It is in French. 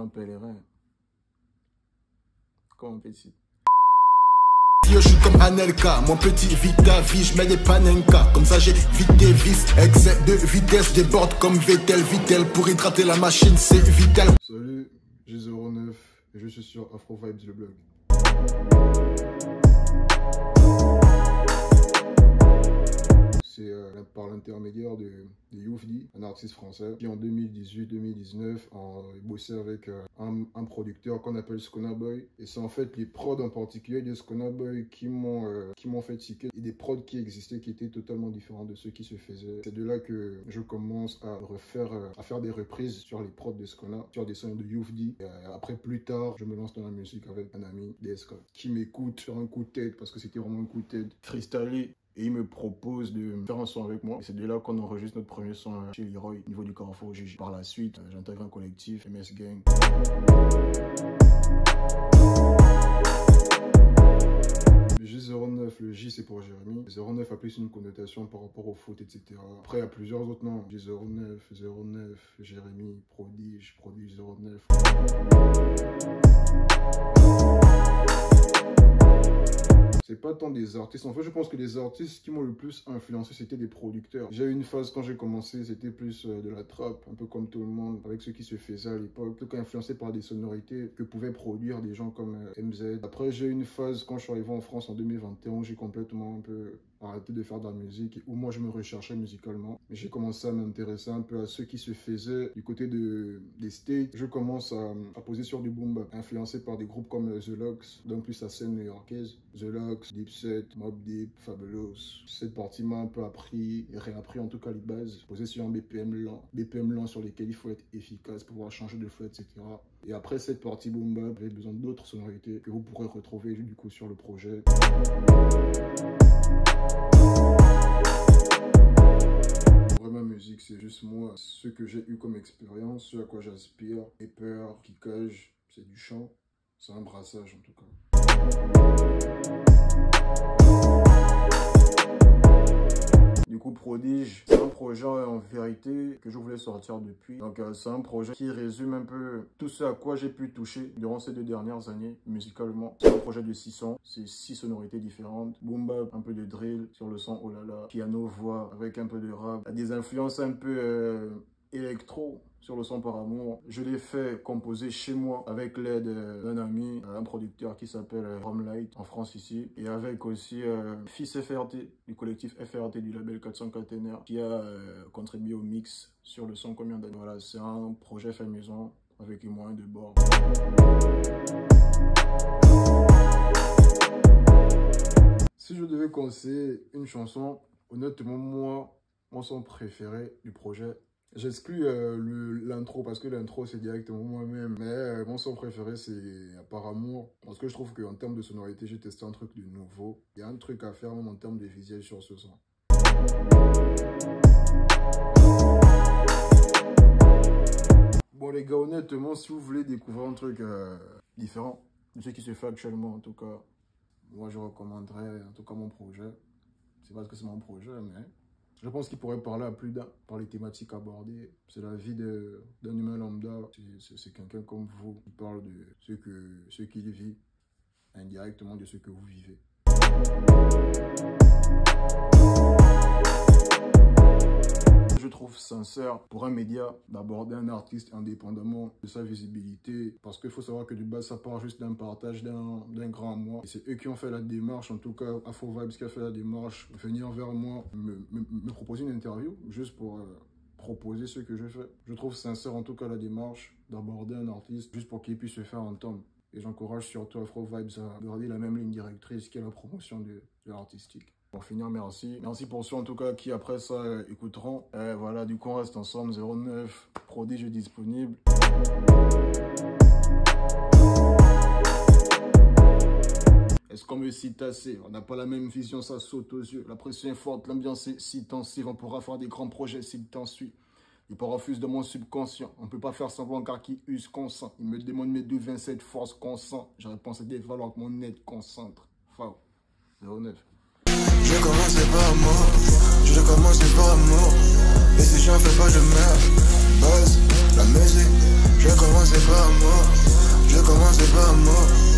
un pèlerin. Comme on peut ici. Je suis comme Anelka, mon petit Vita vie, je mets des panenka. Comme ça j'ai vite des vis, excès de vitesse, déborde comme Vettel. Pour hydrater la machine, c'est vital. Salut, j'ai 09 et je suis sur Afro Vibes le blog. C'est par l'intermédiaire de Youfdi, un artiste français qui en 2018-2019 a bossé avec un producteur qu'on appelle Skona Boy. Et c'est en fait les prods en particulier de Skona Boy qui m'ont fait tiquer. Et des prods qui existaient qui étaient totalement différents de ceux qui se faisaient. C'est de là que je commence à faire des reprises sur les prods de Skona, sur des sons de Youfdi. Après plus tard, je me lance dans la musique avec un ami, DSK, qui m'écoute sur un coup de tête parce que c'était vraiment un coup de tête freestylé. Et il me propose de faire un son avec moi. Et c'est de là qu'on enregistre notre premier son chez Leroy, au niveau du Carrefour GG. Par la suite, j'intègre un collectif, MS Gang. Le J09, le J c'est pour Jérémy. 09 a plus une connotation par rapport au foot, etc. Après, il y a plusieurs autres noms. J09, 09, Jérémy, Prodige, Prodige 09. C'est pas tant des artistes. En fait, je pense que les artistes qui m'ont le plus influencé, c'était des producteurs. J'ai eu une phase quand j'ai commencé, c'était plus de la trap, un peu comme tout le monde, avec ce qui se faisait à l'époque. Tout cas influencé par des sonorités que pouvaient produire des gens comme MZ. Après, j'ai eu une phase quand je suis arrivé en France en 2021 où j'ai complètement un peu arrêté de faire de la musique et où moi je me recherchais musicalement. Mais j'ai commencé à m'intéresser un peu à ce qui se faisait du côté des States. Je commence à poser sur du boom bap, influencé par des groupes comme The Lox, donc plus la scène new-yorkaise. The Lox, Dipset, Mobb Deep, Fabulous. Cette partie m'a un peu appris et réappris en tout cas les bases. Posé sur un BPM lent sur lesquels il faut être efficace, pouvoir changer de flow, etc. Et après cette partie boom bap, j'avais besoin d'autres sonorités que vous pourrez retrouver du coup sur le projet. Ma musique, c'est juste moi, ce que j'ai eu comme expérience, ce à quoi j'aspire, et peur, kickage, c'est du chant, c'est un brassage en tout cas. Du coup, Prodige, c'est un projet en vérité que je voulais sortir depuis. Donc, c'est un projet qui résume un peu tout ce à quoi j'ai pu toucher durant ces 2 dernières années musicalement. C'est un projet de 6 sons, c'est 6 sonorités différentes. Boom bap, un peu de drill sur le son Oh là là, piano, voix avec un peu de rap. Il y a des influences un peu électro sur le son Par Amour. Je l'ai fait composer chez moi avec l'aide d'un ami, un producteur qui s'appelle Romelight en France ici, et avec aussi Fils FRT du collectif FRT du label 400 Caténaire qui a contribué au mix sur le son Combien d'années. Voilà, c'est un projet fait maison avec les moyens de bord. Si je devais conseiller une chanson, honnêtement moi, mon son préféré du projet, j'exclus l'intro parce que l'intro c'est directement moi-même. Mais mon son préféré c'est Par Amour. Parce que je trouve qu'en termes de sonorité, j'ai testé un truc de nouveau. Il y a un truc à faire même en termes de visuel sur ce son. Bon les gars, honnêtement, si vous voulez découvrir un truc différent de ce qui se fait actuellement, en tout cas, moi je recommanderais en tout cas mon projet. C'est parce que c'est mon projet, mais je pense qu'il pourrait parler à plus d'un par les thématiques abordées. C'est la vie d'un humain lambda. C'est quelqu'un comme vous qui parle de ce qu'il vit, indirectement de ce que vous vivez. Je trouve sincère pour un média d'aborder un artiste indépendamment de sa visibilité, parce qu'il faut savoir que de base ça part juste d'un partage d'un grand moi, et c'est eux qui ont fait la démarche, en tout cas Afro Vibes qui a fait la démarche, venir vers moi, me proposer une interview juste pour proposer ce que je fais. Je trouve sincère en tout cas la démarche d'aborder un artiste juste pour qu'il puisse se faire entendre, et j'encourage surtout Afro Vibes à garder la même ligne directrice qui est la promotion de l'artistique. Pour finir, merci. Merci pour ceux en tout cas qui après ça écouteront. Voilà, du coup on reste ensemble. 09, Prodige disponible. Est-ce qu'on me cite assez? On n'a pas la même vision, ça saute aux yeux. La pression est forte, l'ambiance est si tensive. On pourra faire des grands projets s'il t'en suit. Il part refuse de mon subconscient. On peut pas faire semblant car qui use consent. Il me demande mes 27 forces consent. Je réponds c'est des valeurs que mon aide concentre. Faux. 09. Je commençais par amour, je commençais par amour. Et si j'en fais pas, je meurs. Buzz, la musique, je commençais par amour. c'est pas mort.